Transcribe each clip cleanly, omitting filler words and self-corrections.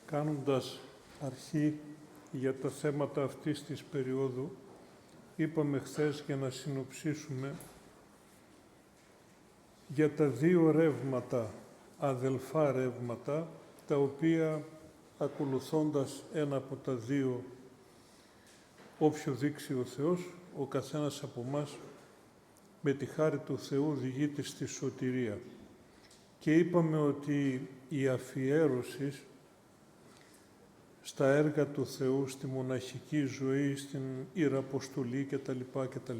Κάνοντας αρχή για τα θέματα αυτής της περίοδου, είπαμε χθες για να συνοψίσουμε για τα δύο ρεύματα, αδελφά ρεύματα, τα οποία ακολουθώντας ένα από τα δύο, όποιο δείξει ο Θεός, ο καθένας από μας με τη χάρη του Θεού οδηγείται στη σωτηρία. Και είπαμε ότι η αφιέρωση στα έργα του Θεού, στη μοναχική ζωή, στην ιεραποστολή κτλ.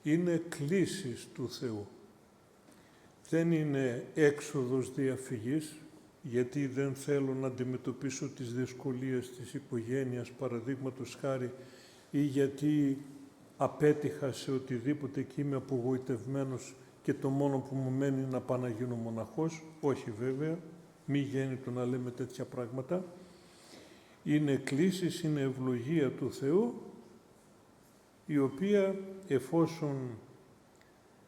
Είναι κλήσεις του Θεού. Δεν είναι έξοδος διαφυγής, γιατί δεν θέλω να αντιμετωπίσω τις δυσκολίες της οικογένειας, παραδείγματος χάρη, ή γιατί απέτυχα σε οτιδήποτε και είμαι απογοητευμένος και το μόνο που μου μένει είναι να πάω να γίνω μοναχός. Όχι βέβαια, μη γέννητο να λέμε τέτοια πράγματα. Είναι κλήσεις, είναι ευλογία του Θεού, η οποία εφόσον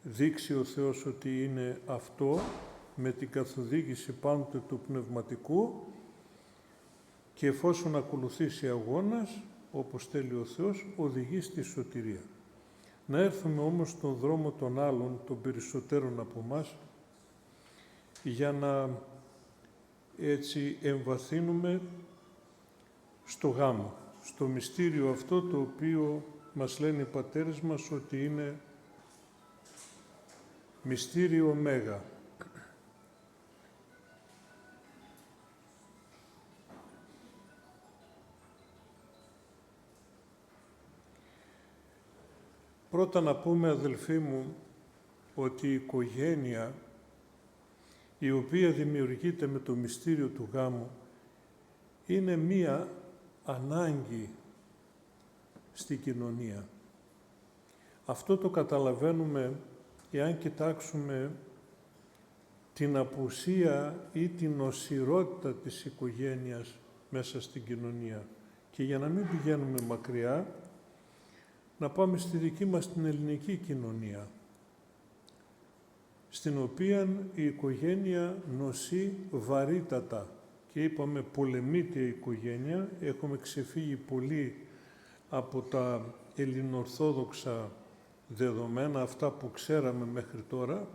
δείξει ο Θεός ότι είναι αυτό, με την καθοδήγηση πάντοτε του πνευματικού, και εφόσον ακολουθήσει αγώνας, όπως θέλει ο Θεός, οδηγεί στη σωτηρία. Να έρθουμε όμως στον δρόμο των άλλων, των περισσότερων από μας, για να έτσι εμβαθύνουμε στο γάμο, στο μυστήριο αυτό το οποίο μας λένε οι πατέρες μας ότι είναι μυστήριο μέγα. Πρώτα να πούμε, αδελφοί μου, ότι η οικογένεια, η οποία δημιουργείται με το μυστήριο του γάμου, είναι μία ανάγκη στην κοινωνία. Αυτό το καταλαβαίνουμε εάν κοιτάξουμε την απουσία ή την οσιρότητα της οικογένειας μέσα στην κοινωνία. Και για να μην πηγαίνουμε μακριά, να πάμε στη δική μας την ελληνική κοινωνία, στην οποία η οικογένεια νοσεί βαρύτατα. Και είπαμε πολεμείται η οικογένεια, έχουμε ξεφύγει πολύ από τα ελληνοορθόδοξα δεδομένα, αυτά που ξέραμε μέχρι τώρα,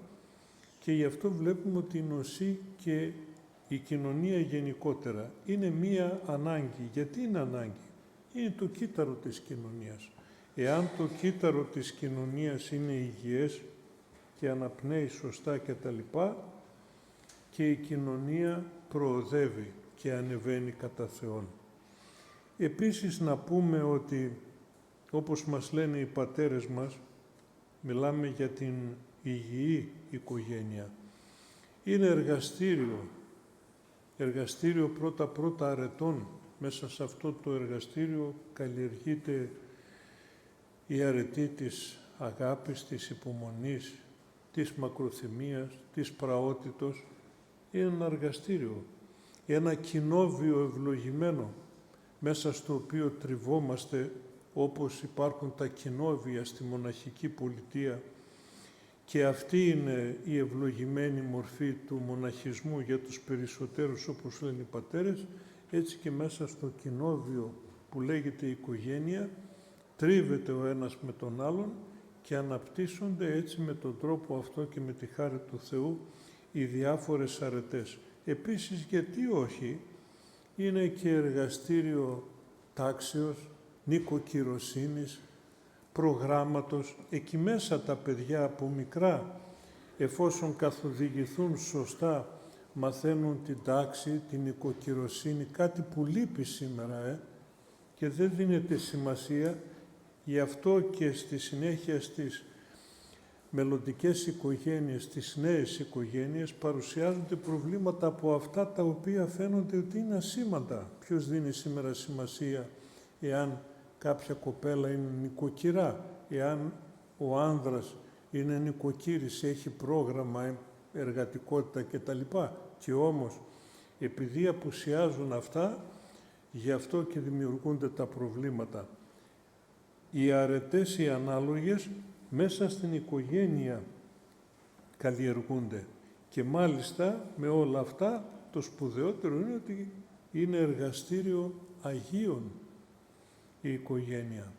και γι' αυτό βλέπουμε ότι νοσεί και η κοινωνία γενικότερα. Είναι μία ανάγκη. Γιατί είναι ανάγκη? Είναι το κύτταρο της κοινωνίας. Εάν το κύτταρο της κοινωνίας είναι υγιές και αναπνέει σωστά κτλ, και η κοινωνία προοδεύει και ανεβαίνει κατά Θεόν. Επίσης να πούμε ότι, όπως μας λένε οι πατέρες μας, μιλάμε για την υγιή οικογένεια. Είναι εργαστήριο πρώτα αρετών. Μέσα σε αυτό το εργαστήριο καλλιεργείται η αρετή της αγάπης, της υπομονής, της μακροθυμίας, της πραότητος. Είναι ένα εργαστήριο, ένα κοινόβιο ευλογημένο, μέσα στο οποίο τριβόμαστε, όπως υπάρχουν τα κοινόβια στη μοναχική πολιτεία, και αυτή είναι η ευλογημένη μορφή του μοναχισμού για τους περισσότερους, όπως λένε οι πατέρες. Έτσι και μέσα στο κοινόβιο που λέγεται οικογένεια, τρίβεται ο ένας με τον άλλον και αναπτύσσονται έτσι με τον τρόπο αυτό και με τη χάρη του Θεού οι διάφορες αρετές. Επίσης, γιατί όχι, είναι και εργαστήριο τάξεως, νοικοκυροσύνης, προγράμματος. Εκεί μέσα τα παιδιά από μικρά, εφόσον καθοδηγηθούν σωστά, μαθαίνουν την τάξη, την νοικοκυροσύνη, κάτι που λείπει σήμερα και δεν δίνεται σημασία. Γι' αυτό και στη συνέχεια στις μελλοντικές οικογένειες, στις νέες οικογένειες, παρουσιάζονται προβλήματα από αυτά τα οποία φαίνονται ότι είναι ασήμαντα. Ποιος δίνει σήμερα σημασία εάν κάποια κοπέλα είναι νοικοκυρά, εάν ο άνδρας είναι νοικοκύρης, έχει πρόγραμμα, εργατικότητα κτλ. Και όμως, επειδή απουσιάζουν αυτά, γι' αυτό και δημιουργούνται τα προβλήματα. Οι αρετές οι ανάλογες μέσα στην οικογένεια καλλιεργούνται. Και μάλιστα με όλα αυτά το σπουδαιότερο είναι ότι είναι εργαστήριο Αγίων η οικογένεια.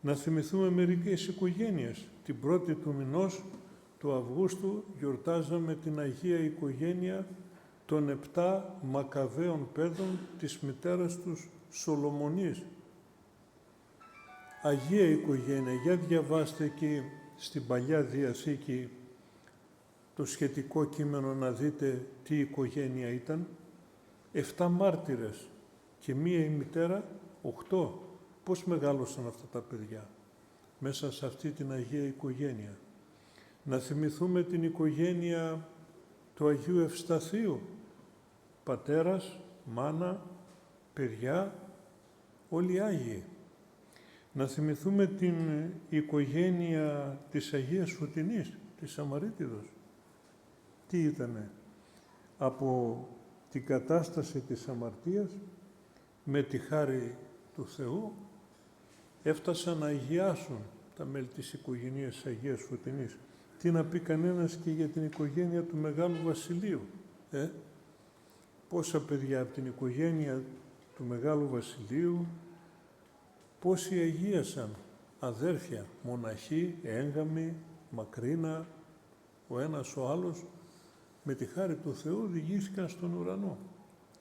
Να θυμηθούμε μερικές οικογένειες. Την 1η του μηνός του Αυγούστου γιορτάζαμε την Αγία Οικογένεια των 7 Μακαβαίων παιδών της μητέρας τους Σολομονής. Αγία Οικογένεια, για διαβάστε εκεί στην Παλιά Διαθήκη το σχετικό κείμενο να δείτε τι οικογένεια ήταν. 7 μάρτυρες και μία η μητέρα, 8. Πώς μεγάλωσαν αυτά τα παιδιά μέσα σε αυτή την Αγία Οικογένεια. Να θυμηθούμε την οικογένεια του Αγίου Ευσταθείου. Πατέρας, μάνα, παιδιά, όλοι Άγιοι. Να θυμηθούμε την οικογένεια της Αγίας Φωτεινής, της Σαμαρίτιδος. Τι ήτανε? Από την κατάσταση της αμαρτίας, με τη χάρη του Θεού, έφτασαν να αγιάσουν τα μέλη της οικογένειας της Αγίας Φωτεινής. Τι να πει κανένας και για την οικογένεια του Μεγάλου Βασιλείου. Πόσα παιδιά από την οικογένεια του Μεγάλου Βασιλείου, πόσοι αγίασαν, αδέρφια, μοναχοί, έγκαμοι, μακρίνα, ο ένας ο άλλος, με τη χάρη του Θεού οδηγήθηκαν στον ουρανό.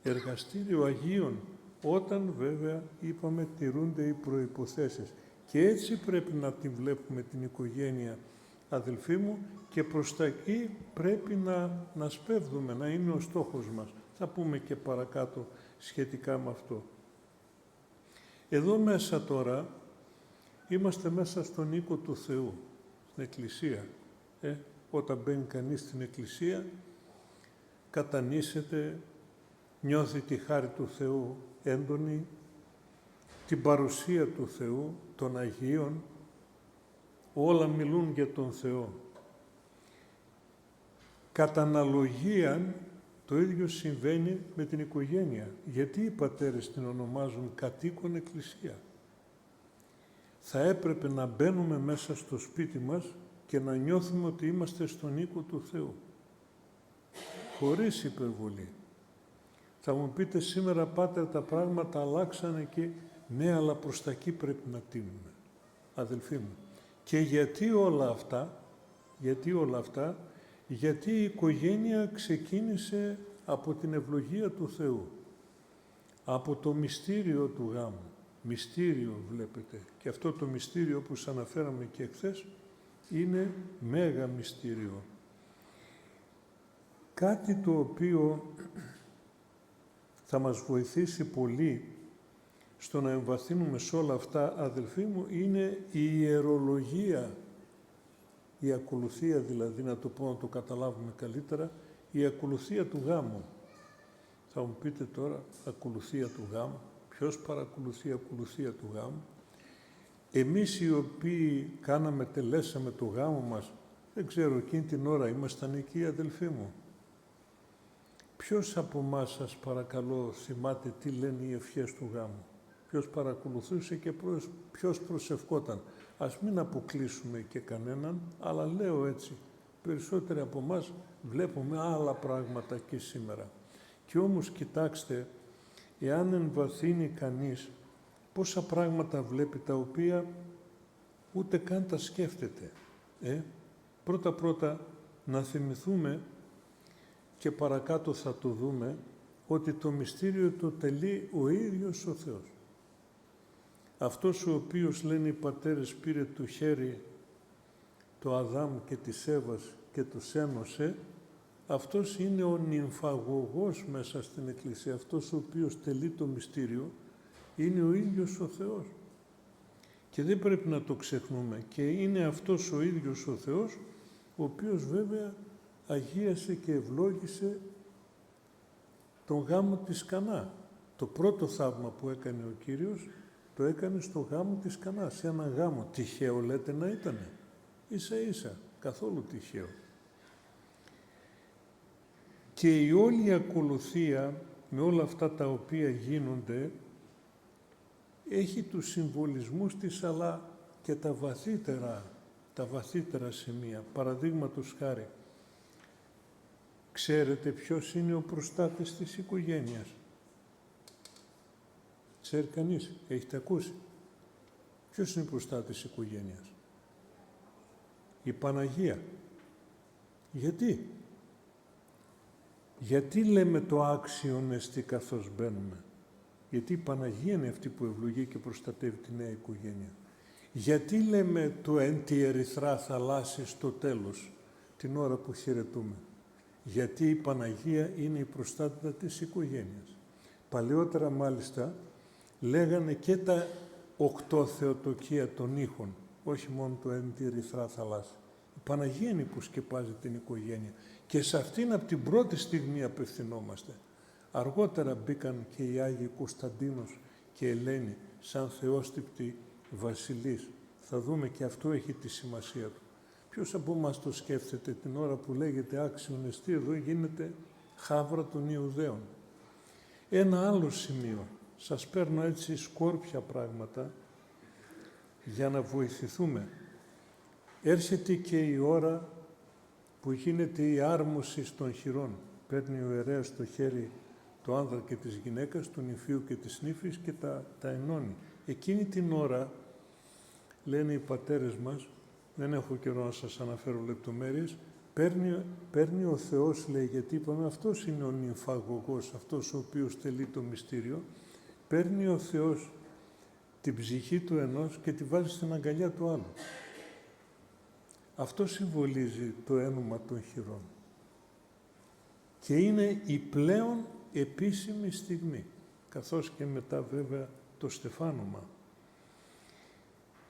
Εργαστήριο Αγίων, όταν βέβαια είπαμε τηρούνται οι προϋποθέσεις. Και έτσι πρέπει να την βλέπουμε την οικογένεια, αδελφοί μου, και προς τα εκεί πρέπει να σπέβδουμε, να είναι ο στόχος μας. Θα πούμε και παρακάτω σχετικά με αυτό. Εδώ μέσα τώρα είμαστε μέσα στον οίκο του Θεού, στην Εκκλησία. Όταν μπαίνει κανείς στην Εκκλησία, κατανήσεται, νιώθει τη χάρη του Θεού έντονη, την παρουσία του Θεού, των Αγίων, όλα μιλούν για τον Θεό. Κατά αναλογία, το ίδιο συμβαίνει με την οικογένεια. Γιατί οι πατέρες την ονομάζουν κατοίκον Εκκλησία? Θα έπρεπε να μπαίνουμε μέσα στο σπίτι μας και να νιώθουμε ότι είμαστε στον οίκο του Θεού. Χωρίς υπερβολή. Θα μου πείτε σήμερα, Πάτερ, τα πράγματα αλλάξανε και ναι, αλλά προς τα εκεί πρέπει να τίνουμε, αδελφοί μου. Και γιατί όλα αυτά, γιατί η οικογένεια ξεκίνησε από την ευλογία του Θεού, από το μυστήριο του γάμου. Μυστήριο βλέπετε. Και αυτό το μυστήριο, όπως αναφέραμε και εχθές, είναι μέγα μυστήριο. Κάτι το οποίο θα μας βοηθήσει πολύ στο να εμβαθύνουμε σε όλα αυτά, αδελφοί μου, είναι η ιερολογία, η ακολουθία δηλαδή, να το πω να το καταλάβουμε καλύτερα, η ακολουθία του γάμου. Θα μου πείτε τώρα, ακολουθία του γάμου, ποιος παρακολουθεί ακολουθία του γάμου? Εμείς οι οποίοι τελέσαμε το γάμο μας, δεν ξέρω, εκείνη την ώρα ήμασταν εκεί, αδελφοί μου. Ποιος από εμάς, σας παρακαλώ, θυμάται τι λένε οι ευχές του γάμου? Ποιος παρακολουθούσε και ποιος προσευχόταν? Ας μην αποκλείσουμε και κανέναν, αλλά λέω έτσι, περισσότεροι από εμάς βλέπουμε άλλα πράγματα και σήμερα. Και όμως κοιτάξτε, εάν εμβαθύνει κανείς, πόσα πράγματα βλέπει τα οποία ούτε καν τα σκέφτεται. Πρώτα-πρώτα να θυμηθούμε, και παρακάτω θα το δούμε, ότι το μυστήριο το τελεί ο ίδιος ο Θεός. Αυτός ο οποίος, λένε οι πατέρες, πήρε το χέρι το Αδάμ και της Εύας και τους ένωσε, αυτός είναι ο νυμφαγωγός μέσα στην Εκκλησία. Αυτός ο οποίος τελεί το μυστήριο είναι ο ίδιος ο Θεός. Και δεν πρέπει να το ξεχνούμε. Και είναι αυτός ο ίδιος ο Θεός, ο οποίος βέβαια αγίασε και ευλόγησε τον γάμο της Κανά. Το πρώτο θαύμα που έκανε ο Κύριος, το έκανε στο γάμο της Κανά. Σε ένα γάμο τυχαίο λέτε να ήτανε? Ίσα-ίσα, καθόλου τυχαίο. Και η όλη ακολουθία με όλα αυτά τα οποία γίνονται έχει τους συμβολισμούς της, αλλά και τα βαθύτερα σημεία. Παραδείγματος χάρη, ξέρετε ποιος είναι ο προστάτης της οικογένειας? Ξέρει κανείς, έχετε ακούσει. Ποιος είναι προστάτης της οικογένειας? Η Παναγία. Γιατί? Γιατί λέμε το άξιον εστί καθώς μπαίνουμε? Γιατί η Παναγία είναι αυτή που ευλογεί και προστατεύει τη νέα οικογένεια. Γιατί λέμε το εν τη ερυθρά θαλάσση στο τέλος, την ώρα που χαιρετούμε? Γιατί η Παναγία είναι η προστάτητα της οικογένειας. Παλαιότερα μάλιστα λέγανε και τα 8 θεοτοκία των ήχων, όχι μόνο το εν τη ερυθρά θαλάσση. Η Παναγία είναι που σκεπάζει την οικογένεια και σε αυτήν από την πρώτη στιγμή απευθυνόμαστε. Αργότερα μπήκαν και οι Άγιοι Κωνσταντίνος και Ελένη σαν θεόστιπτοι βασιλείς. Θα δούμε και αυτό έχει τη σημασία του. Ποιος από εμάς το σκέφτεται την ώρα που λέγεται άξιον εστί, εδώ γίνεται χάβρα των Ιουδαίων. Ένα άλλο σημείο, σας παίρνω έτσι σκόρπια πράγματα για να βοηθηθούμε. Έρχεται και η ώρα που γίνεται η άρμωση των χειρών. Παίρνει ο ιερέας στο χέρι το άνδρα και της γυναίκας, του νηφίου και της νύφης και τα ενώνει. Εκείνη την ώρα, λένε οι πατέρες μας, δεν έχω καιρό να σας αναφέρω λεπτομέρειες, παίρνει ο Θεός, λέει, γιατί είπαμε αυτός είναι ο νυμφαγωγός, αυτός ο οποίος τελεί το μυστήριο, παίρνει ο Θεός την ψυχή του ενός και τη βάζει στην αγκαλιά του άλλου. Αυτό συμβολίζει το ένωμα των χειρών. Και είναι η πλέον επίσημη στιγμή, καθώς και μετά βέβαια το στεφάνωμα.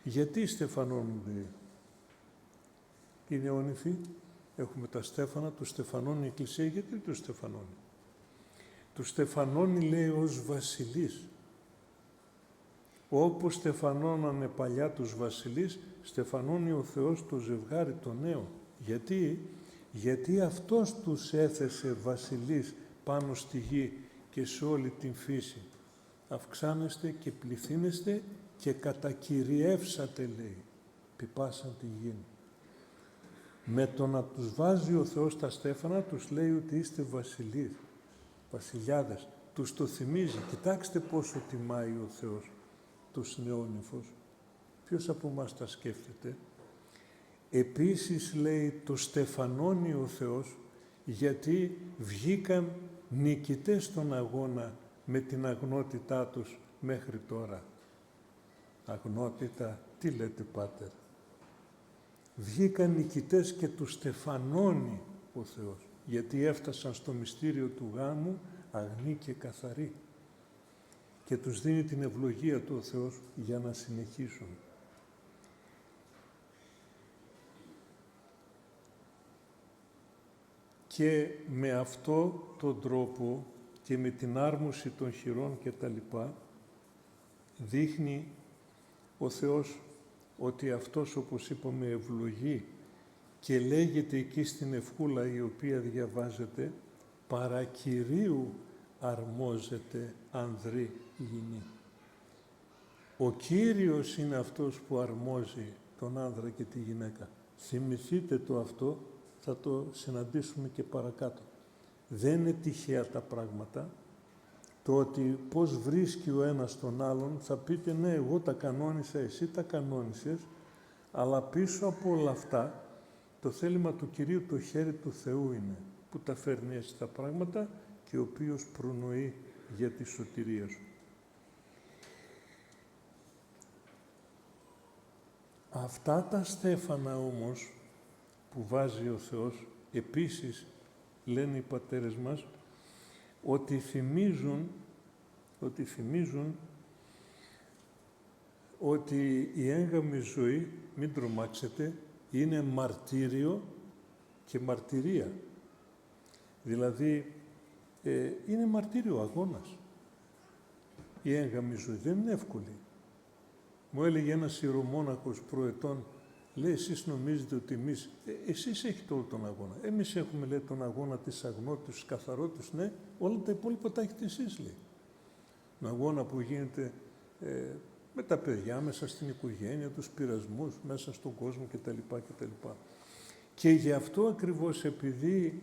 Γιατί στεφανώνονται οι νεόνυφοι? Έχουμε τα στέφανα, του στεφανώνει η Εκκλησία. Γιατί του στεφανώνει? Του στεφανώνει, λέει, ως βασιλείς. Όπως στεφανώνανε παλιά τους βασιλείς, στεφανώνει ο Θεός το ζευγάρι το νέο. Γιατί Αυτός τους έθεσε βασιλείς πάνω στη γη και σε όλη την φύση. Αυξάνεστε και πληθύνεστε και κατακυριεύσατε, λέει, πιπάσαν τη γη. Με το να τους βάζει ο Θεός τα στέφανα, τους λέει ότι είστε βασιλείς, βασιλιάδες. Τους το θυμίζει. Κοιτάξτε πόσο τιμάει ο Θεός τους νεόνυφους. Ποιος από εμάς τα σκέφτεται? Επίσης, λέει, το στεφανώνει ο Θεός γιατί βγήκαν νικητές στον αγώνα με την αγνότητά τους μέχρι τώρα. Αγνότητα, τι λέτε, Πάτερ? Βγήκαν νικητές και τους στεφανώνει ο Θεός, γιατί έφτασαν στο μυστήριο του γάμου αγνοί και καθαροί και τους δίνει την ευλογία του ο Θεός για να συνεχίσουν. Και με αυτό τον τρόπο και με την άρμωση των χειρών και τα λοιπά, δείχνει ο Θεός ότι αυτός, όπως είπαμε, ευλογεί και λέγεται εκεί στην ευχούλα η οποία διαβάζεται, παρακυρίου αρμόζεται ανδρή γυνή. Ο Κύριος είναι αυτός που αρμόζει τον άνδρα και τη γυναίκα. Θυμηθείτε το αυτό, θα το συναντήσουμε και παρακάτω. Δεν είναι τυχαία τα πράγματα. Το ότι πώς βρίσκει ο ένας τον άλλον, θα πείτε ναι, εγώ τα κανόνισα, εσύ τα κανόνισες, αλλά πίσω από όλα αυτά το θέλημα του Κυρίου, το χέρι του Θεού είναι που τα φέρνει έτσι τα πράγματα και ο οποίος προνοεί για τη σωτηρία σου. Αυτά τα στέφανα όμως που βάζει ο Θεός, επίσης λένε οι πατέρες μας, ότι θυμίζουν ότι η έγγαμη ζωή, μην τρομάξετε, είναι μαρτύριο και μαρτυρία. Δηλαδή, είναι μαρτύριο αγώνας. Η έγγαμη ζωή δεν είναι εύκολη. Μου έλεγε ένας ιερομόναχος προετών, λέει, εσείς νομίζετε ότι εσείς έχετε όλο τον αγώνα. Εμείς έχουμε, λέει, τον αγώνα της αγνότητας, της καθαρότητας, ναι, όλα τα υπόλοιπα τα έχετε εσείς, λέει. Τον αγώνα που γίνεται με τα παιδιά, μέσα στην οικογένεια, τους πειρασμούς, μέσα στον κόσμο κτλ. Και γι' αυτό ακριβώς, επειδή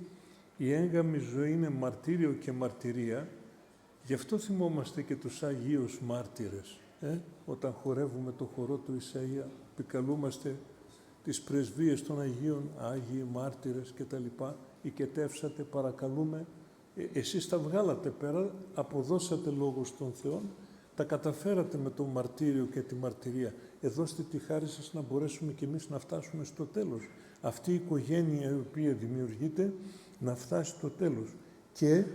η έγγαμη ζωή είναι μαρτύριο και μαρτυρία, Γι' αυτό θυμόμαστε και τους Αγίους Μάρτυρες. Όταν χορεύουμε το χορό του Ισαΐα, επικαλούμαστε τις πρεσβείες των Αγίων, Άγιοι Μάρτυρες κτλ. Οικετεύσατε, παρακαλούμε. Εσείς τα βγάλατε πέρα, αποδώσατε λόγο στον Θεό, τα καταφέρατε με το μαρτύριο και τη μαρτυρία. Δώστε τη χάρη σας να μπορέσουμε κι εμείς να φτάσουμε στο τέλος. Αυτή η οικογένεια η οποία δημιουργείται να φτάσει στο τέλος. Και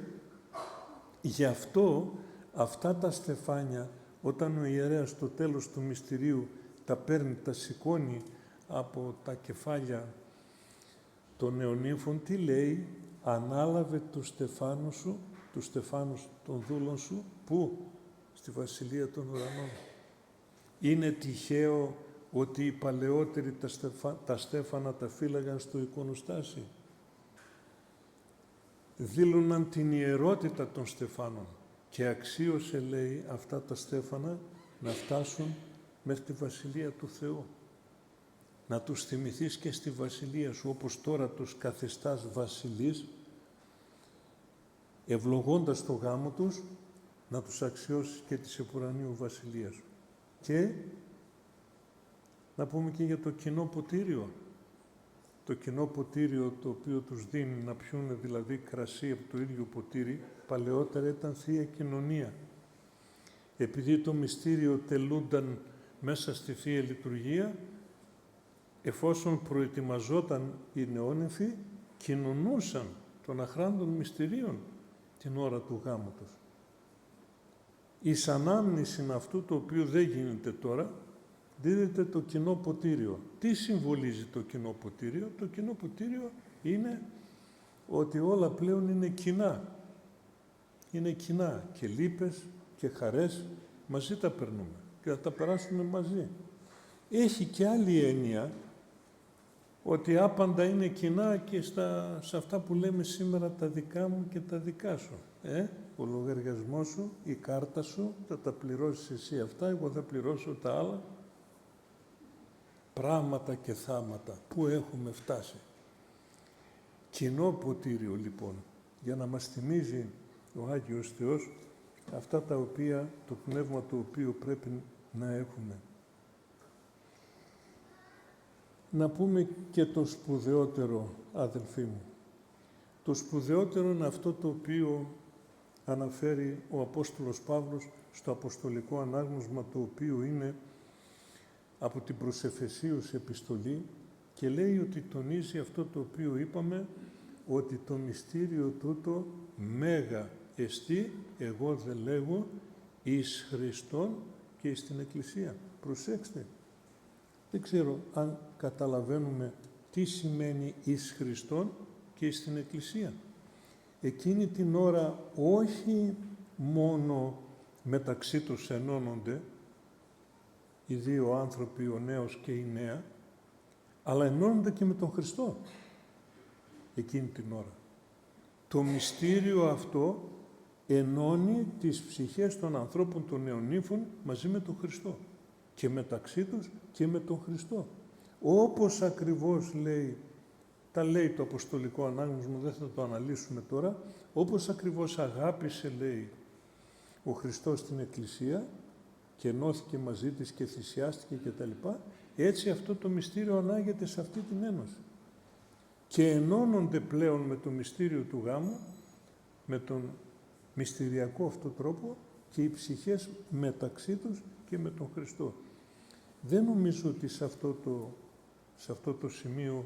γι' αυτό αυτά τα στεφάνια, όταν ο ιερέας στο τέλος του μυστηρίου τα παίρνει, τα σηκώνει από τα κεφάλια των νεονύμφων, τι λέει? Ανάλαβε του στεφάνου σου, τους στεφάνους των δούλων σου, πού? Στη Βασιλεία των Ουρανών. Είναι τυχαίο ότι οι παλαιότεροι τα στέφανα τα φύλαγαν στο εικονοστάσι? Δήλωναν την ιερότητα των στεφάνων και αξίωσε, λέει, αυτά τα στέφανα να φτάσουν μέχρι τη Βασιλεία του Θεού. Να τους θυμηθείς και στη Βασιλεία σου, όπως τώρα τους καθιστάς βασιλείς, ευλογώντας το γάμο τους, να τους αξιώσεις και της επουρανίου βασιλείας σου. Και να πούμε και για το κοινό ποτήριο. Το κοινό ποτήριο το οποίο τους δίνει να πιούνε δηλαδή κρασί από το ίδιο ποτήρι, παλαιότερα ήταν Θεία Κοινωνία. Επειδή το μυστήριο τελούνταν μέσα στη Θεία Λειτουργία, εφόσον προετοιμαζόταν οι νεόνυμφοι, κοινωνούσαν των αχράντων μυστηρίων την ώρα του γάμου τους. Εις ανάμνηση αυτού το οποίο δεν γίνεται τώρα, δίδεται το κοινό ποτήριο. Τι συμβολίζει το κοινό ποτήριο? Το κοινό ποτήριο είναι ότι όλα πλέον είναι κοινά. Είναι κοινά και λύπες και χαρές μαζί τα περνούμε και θα τα περάσουμε μαζί. Έχει και άλλη έννοια ότι άπαντα είναι κοινά και σε αυτά που λέμε σήμερα τα δικά μου και τα δικά σου. Ο λογαριασμός σου, η κάρτα σου, θα τα πληρώσεις εσύ αυτά, εγώ θα πληρώσω τα άλλα. Πράγματα και θάματα. Πού έχουμε φτάσει. Κοινό ποτήριο λοιπόν, για να μας θυμίζει ο Άγιος Θεός αυτά τα οποία, το πνεύμα το οποίο πρέπει να έχουμε. Να πούμε και το σπουδαιότερο, αδελφοί μου. Το σπουδαιότερο είναι αυτό το οποίο αναφέρει ο Απόστολος Παύλος στο Αποστολικό Ανάγνωσμα, το οποίο είναι από την προς Εφεσίους επιστολή και λέει ότι τονίζει αυτό το οποίο είπαμε, ότι το μυστήριο τούτο μέγα εστί, εγώ δεν λέγω, εις Χριστόν και εις την Εκκλησία. Προσέξτε, δεν ξέρω αν καταλαβαίνουμε τι σημαίνει εις Χριστόν και εις την Εκκλησία. Εκείνη την ώρα όχι μόνο μεταξύ τους ενώνονται οι δύο άνθρωποι, ο νέος και η νέα, αλλά ενώνονται και με τον Χριστό εκείνη την ώρα. Το μυστήριο αυτό ενώνει τις ψυχές των ανθρώπων των νεονύμφων μαζί με τον Χριστό και μεταξύ τους και με τον Χριστό. Όπως ακριβώς λέει, τα λέει το Αποστολικό Ανάγνωσμα, δεν θα το αναλύσουμε τώρα, όπως ακριβώς αγάπησε, λέει, ο Χριστός την Εκκλησία και ενώθηκε μαζί της και θυσιάστηκε κτλ. Έτσι αυτό το μυστήριο ανάγεται σε αυτή την ένωση. Και ενώνονται πλέον με το μυστήριο του γάμου, με τον μυστηριακό αυτό τρόπο και οι ψυχές μεταξύ τους και με τον Χριστό. Δεν νομίζω ότι σε αυτό το σημείο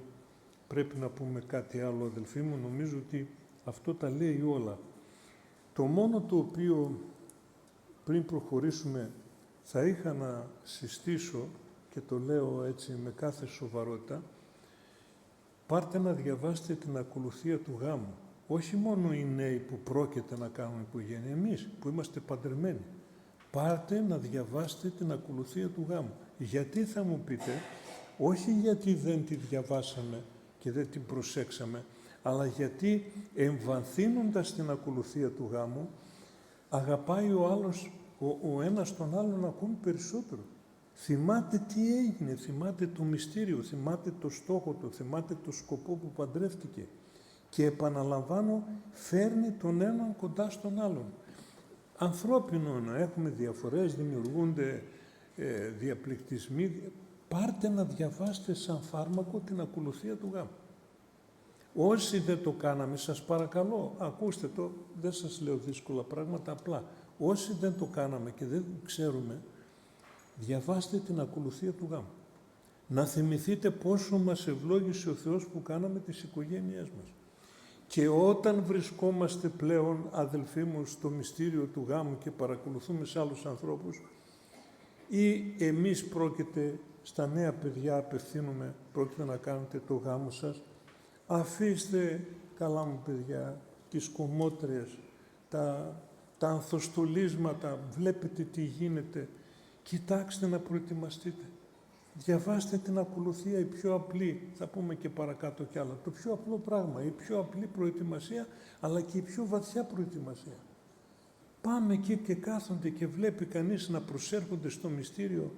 πρέπει να πούμε κάτι άλλο, αδελφοί μου. Νομίζω ότι αυτό τα λέει όλα. Το μόνο το οποίο πριν προχωρήσουμε θα είχα να συστήσω, και το λέω έτσι με κάθε σοβαρότητα, πάρτε να διαβάσετε την ακολουθία του γάμου. Όχι μόνο οι νέοι που πρόκειται να κάνουν οικογένεια, εμείς που είμαστε παντρεμένοι. Πάρτε να διαβάσετε την ακολουθία του γάμου. Γιατί θα μου πείτε? Όχι γιατί δεν τη διαβάσαμε και δεν την προσέξαμε, αλλά γιατί εμβαθύνοντας την ακολουθία του γάμου, αγαπάει ο άλλος, ο ένας τον άλλον ακόμη περισσότερο. Θυμάται τι έγινε, θυμάται το μυστήριο, θυμάται το στόχο του, θυμάται το σκοπό που παντρεύτηκε. Και επαναλαμβάνω, φέρνει τον έναν κοντά στον άλλον. ανθρώπινο να έχουμε διαφορές, δημιουργούνται διαπληκτισμοί. Πάρτε να διαβάσετε σαν φάρμακο την ακολουθία του γάμου. Όσοι δεν το κάναμε, σας παρακαλώ, ακούστε το, δεν σας λέω δύσκολα πράγματα, απλά. Όσοι δεν το κάναμε και δεν ξέρουμε, διαβάστε την ακολουθία του γάμου. Να θυμηθείτε πόσο μας ευλόγησε ο Θεός που κάναμε τις οικογένειές μας. Και όταν βρισκόμαστε πλέον, αδελφοί μου, στο μυστήριο του γάμου και παρακολουθούμε σε άλλους ανθρώπους, ή εμείς πρόκειται στα νέα παιδιά απευθύνουμε, πρόκειται να κάνετε το γάμο σας, αφήστε, καλά μου παιδιά, τις κομμότριες, τα ανθοστολίσματα, βλέπετε τι γίνεται, κοιτάξτε να προετοιμαστείτε. Διαβάστε την ακολουθία, η πιο απλή, θα πούμε και παρακάτω κι άλλα, το πιο απλό πράγμα, η πιο απλή προετοιμασία, αλλά και η πιο βαθιά προετοιμασία. Πάμε εκεί και κάθονται και βλέπει κανείς να προσέρχονται στο μυστήριο,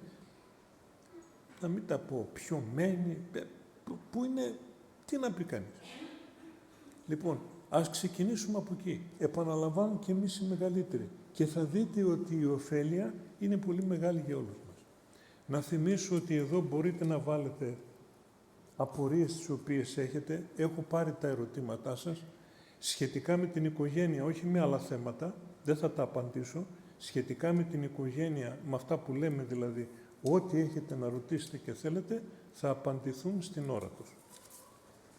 να μην τα πω, πιωμένοι, που είναι, τι να πει κανείς. Λοιπόν, ας ξεκινήσουμε από εκεί. Επαναλαμβάνω και εμείς οι μεγαλύτεροι. Και θα δείτε ότι η ωφέλεια είναι πολύ μεγάλη για όλους μας. Να θυμίσω ότι εδώ μπορείτε να βάλετε απορίες τις οποίες έχετε. Έχω πάρει τα ερωτήματά σας σχετικά με την οικογένεια, όχι με άλλα θέματα, δεν θα τα απαντήσω. Σχετικά με την οικογένεια, με αυτά που λέμε δηλαδή, ό,τι έχετε να ρωτήσετε και θέλετε, θα απαντηθούν στην ώρα τους.